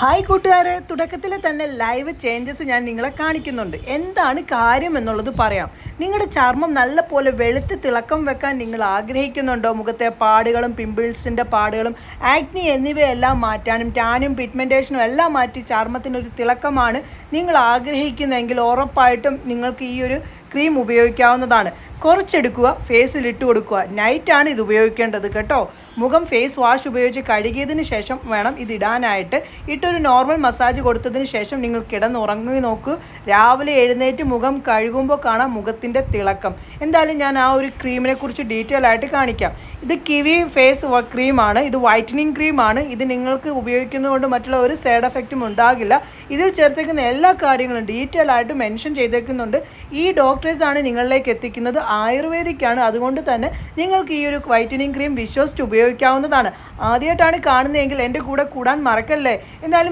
Hi കൂട്ടുകാരെ, തുടക്കത്തിൽ തന്നെ ലൈവ് ചേഞ്ചസ് ഞാൻ നിങ്ങളെ കാണിക്കുന്നുണ്ട്. എന്താണ് കാര്യം എന്നുള്ളത് പറയാം. നിങ്ങളുടെ ചർമ്മം നല്ല പോലെ വെളുത്ത് തിളക്കം വെക്കാൻ നിങ്ങൾ ആഗ്രഹിക്കുന്നുണ്ടോ? മുഖത്തെ പാടുകളും പിമ്പിൾസിൻ്റെ പാടുകളും ആക്നി എന്നിവയെല്ലാം മാറ്റാനും ടാനും പിഗ്മെൻറ്റേഷനും എല്ലാം മാറ്റി ചർമ്മത്തിനൊരു തിളക്കമാണ് നിങ്ങൾ ആഗ്രഹിക്കുന്നതെങ്കിൽ ഉറപ്പായിട്ടും നിങ്ങൾക്ക് ഈ ഒരു ക്രീം ഉപയോഗിക്കാവുന്നതാണ്. കുറച്ചെടുക്കുക, ഫേസിൽ ഇട്ട് കൊടുക്കുക. നൈറ്റാണ് ഇത് ഉപയോഗിക്കേണ്ടത് കേട്ടോ. മുഖം ഫേസ് വാഷ് ഉപയോഗിച്ച് കഴുകിയതിന് ശേഷം വേണം ഇതിടാനായിട്ട്. ഇട്ടൊരു നോർമൽ മസാജ് കൊടുത്തതിന് ശേഷം നിങ്ങൾ കിടന്നുറങ്ങി നോക്കൂ. രാവിലെ എഴുന്നേറ്റ് മുഖം കഴുകുമ്പോൾ കാണാം മുഖത്തിൻ്റെ തിളക്കം. എന്തായാലും ഞാൻ ആ ഒരു ക്രീമിനെ കുറിച്ച് ഡീറ്റെയിൽ ആയിട്ട് കാണിക്കാം. ഇത് കിവി ഫേസ് ക്രീമാണ്. ഇത് വൈറ്റനിങ് ക്രീമാണ്. ഇത് നിങ്ങൾക്ക് ഉപയോഗിക്കുന്നതുകൊണ്ട് മറ്റുള്ള ഒരു സൈഡ് എഫക്റ്റും ഉണ്ടാകില്ല. ഇതിൽ ചേർത്തേക്കുന്ന എല്ലാ കാര്യങ്ങളും ഡീറ്റെയിൽ ആയിട്ട് മെൻഷൻ ചെയ്തേക്കുന്നുണ്ട്. ഈ ഡോക്ടേഴ്സാണ് നിങ്ങളിലേക്ക് എത്തിക്കുന്നത്. ആയുർവേദിക്കാണ്. അതുകൊണ്ട് തന്നെ നിങ്ങൾക്ക് ഈ ഒരു വൈറ്റനിങ് ക്രീം വിശ്വസിച്ച് ഉപയോഗിക്കാവുന്നതാണ്. ആദ്യമായിട്ടാണ് കാണുന്നതെങ്കിൽ എൻ്റെ കൂടെ കൂടാൻ മറക്കല്ലേ. എന്തായാലും